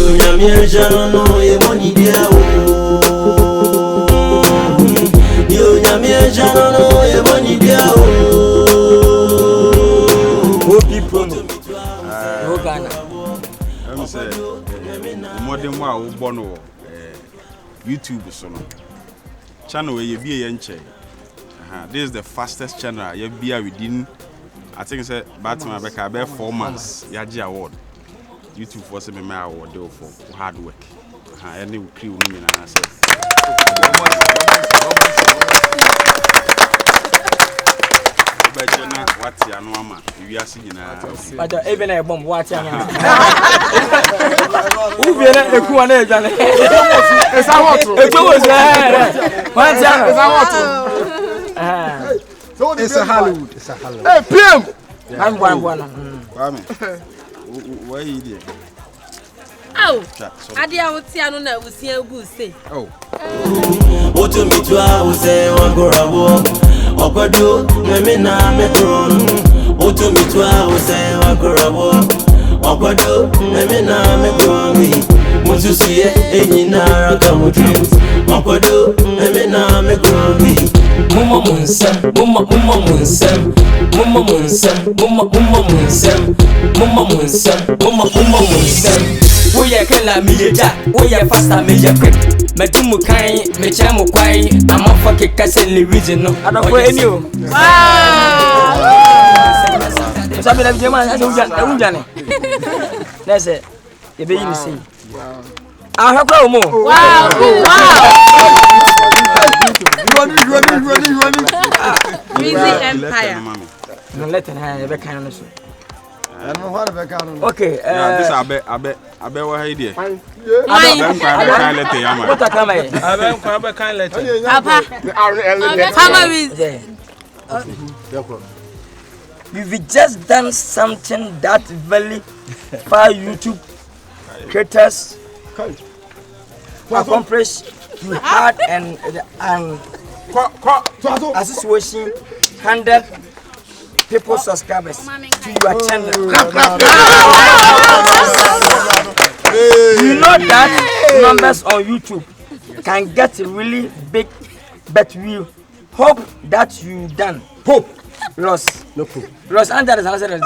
You nyame jano no ye money dia o. You nyame jano no ye money dia o. Who people no? Who Ghana? I'm say more than one bono YouTube so no. Channel where you be a yenche. This is the fastest channel you be within. I think it's Batman Becca about 4 months. Yaji award. YouTube for some my award for hard work. Any crew me and I say. What's your normal? You are seeing but even a bomb, what's your name? Who be a Kuane? It's our so it's a Hollywood. It's a Hollywood. Hey, PM! I'm one. Why you there? Oh, I didn't see no we see a good say. Oh. What to me to I will say one go walk. Okwado me na me kron. What to me to I will say one go walk. Okwado me na me kron. Musu see e na raka mo dreams. Okwado me na me kron. Mama munsem. We are killer me ja, we are faster me ja quick. Me do mu kan, me cha mu kwai, I'm a fucking castle region no. I don't for any. Wow. Sabi na jema, asa unja ne. Let's say, you be in see. Ah, how come mo? Wow. Running. Weezy Empire. No let her be kind of so. Okay, this I bet what I did. What we've just done something that very far YouTube creators accomplished. We had an association 100 people subscribers to your channel. You know that numbers on YouTube can get really big, but we hope that you done. Hope. Ross. No hope. Ross, and that is another.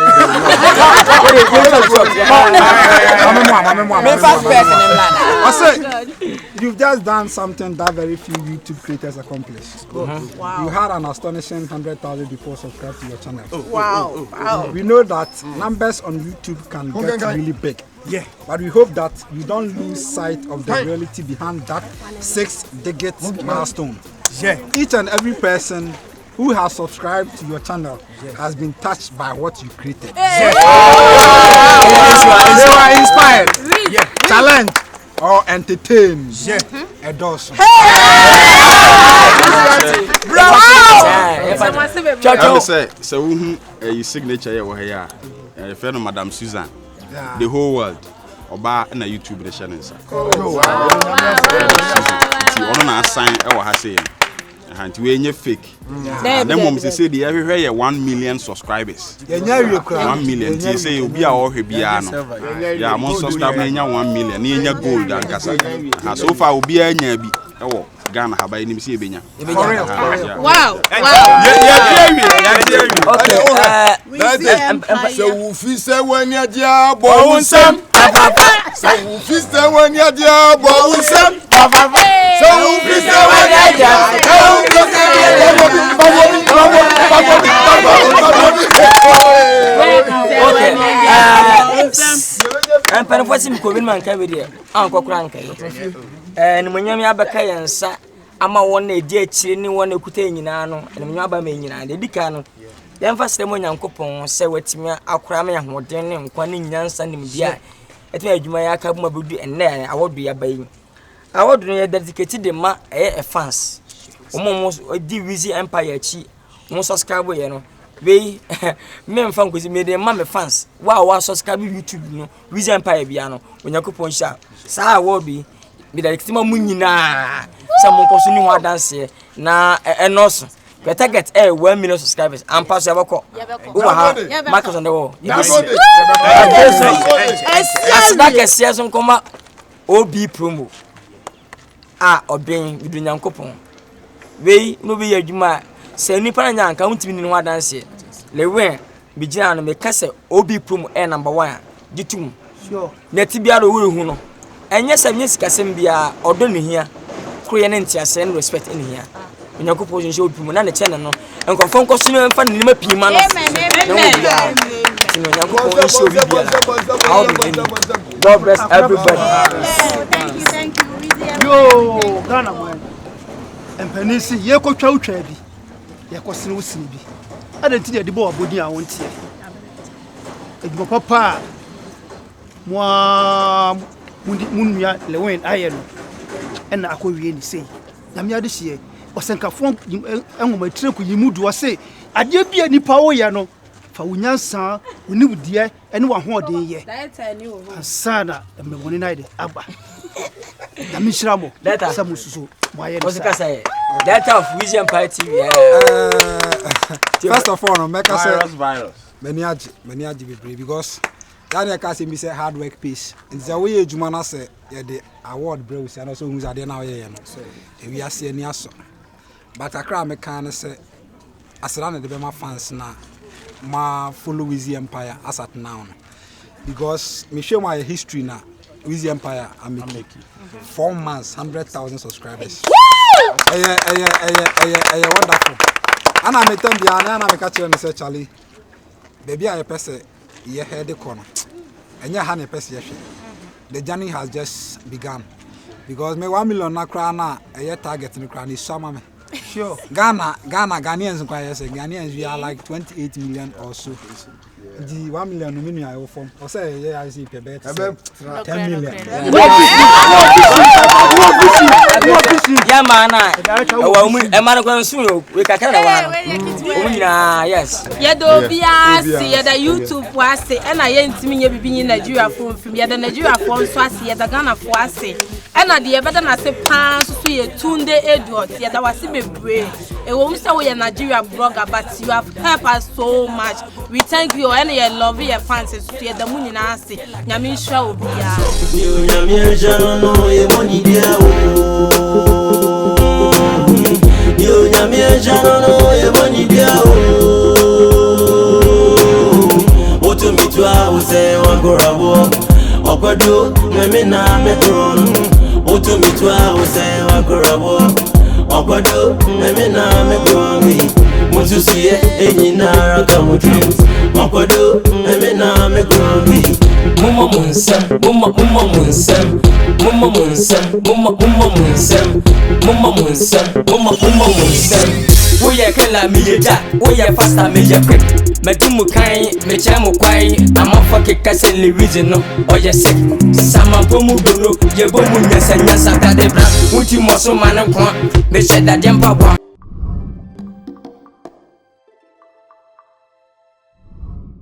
You've just done something that very few YouTube creators accomplished. Wow. You had an astonishing 100,000 people subscribe to your channel. Wow. We know that numbers on YouTube can get really big. Yeah. But we hope that you don't lose sight of the reality behind that 6-digit milestone. Yeah. Each and every person who has subscribed to your channel has been touched by what you created. You are inspired, challenged, or entertained. A dozen. So your signature here, your friend Madam Susan, the whole world, Oba na YouTube the channel. Wow. Sign our saying. And we fake. And then mom say they everywhere 1 million subscribers. 1 million. They say you be our Hebiano. Yeah, most subscribers 1 million. Ni gold and kasa. So far we be anya bi. Oh, Ghana have I ni see ebenya. Wow. Okay. So we say when you dia bounsem. So we say when you dia bounsem. So we say when you dia. I'm performing COVID man can be there. Uncle Cranky. And when you have a kayan, sir, I'm a one day chilling one who could and when you and the decano. The first time when Uncle Pong say what me, I'll cram and what then and quaning young sending me there. It made you my come and then I would be a baby. I would dedicate the ma a fans. Almost a Weezy Empire chi. Most subscriber, you know. We men fan because made them mammy fans. Wow, subscribe YouTube, you know. Weezy Empire piano when you coupon shop. Sa will be the extreme munina. Someone consuming one dance here. Na and also. We target 1 million subscribers and pass your call. Marcus on the wall. As that season come up. OB promo. Obeng bidu nyankopon. Wei no be adwuma se nipa na nyanka untimi ni ho dance. Lewe bigina no me kase OB promo number 1 gitum. Sure. Neti bia ro wure hu no. Enye se nye sikasem bia odo ne hia. Kroye ne ntiase ne respect ne hia. Nyankopon nje OB promo na ne chene no. Enkofo nkoso no mfa ne ma pima no. God bless everybody. Thank you. Yo, Ghana man. Empenisi ye ko twa utwa bi. Ye ko sene usini bi. Adanti de bo abodi a wontie. Edwo papa mo munua lewen aye no. Ena akowie ni sei. Nyame ade hie. Osenkafo enwoma tire ko yimudu o sei. Ade bia nipa wo ye no. Fa wunyansa wonibudie ene wa hoden ye. Asana emeboni naide aba. Nyame shiramo. Data samususu. Osika say data of Weezy Empire TV. First of all, no make us virus. Many aji be brave because that can say me say hard work pays. And the way ejuma na say the award bro say no so who's ade na ye no. So we are see any aso. But akra me kan say asra na de be my fans na ma follow Weezy Empire as at now. Because me show my history now. Weezy Empire I'm making 4 months 100,000 subscribers. Wonderful. And I met them and I catch you and say Charlie. Baby I person ye head the corner. And you have a person. The journey has just begun. Because me 1 million na krana a year target in the crown is summer. Sure. Ghanaians Ghanaians we are like 28 million or so. The 1 million no I offer. I say yeah I see pay better. 10 million. Yeah man, e man ko nsu yo we ka kana wa no. Yes. Ye do bia see ye da YouTube fo ase e na ye ntimi nye bibi nyi Nigeria fo mfim ye da Nigeria fo nso ase ye da Ghana fo ase e na de ye beda na se pan so ye Tunde Edward ye da wase bebre e wo mse wo ye Nigeria blogger but you have helped us so much. We thank you and you love your fans so ye da mu nyina ase nyame nhwa obia nyame nhwa no ye moni dia o yo nyame nhwa no ye moni dia o oto mitwa o se wakorabo okwadwo nyame na mekron oto mitwa o se wakorabo okwadwo nyame na mekron mususie enyina raka mo dreams okwadwo nyame na mekron Mama munsam, mama munsam, mama munsam, mama munsam, mama munsam, mama munsam. We are killer me ja, we are faster me ja quick. Me do mu kai, me chamu kwai. I'm a fucking castle reason no. Oh yes, sama bomu dolo, ye bomu nyasa nyasa tade bra. Uti moso manam kwa, me shed that jump up.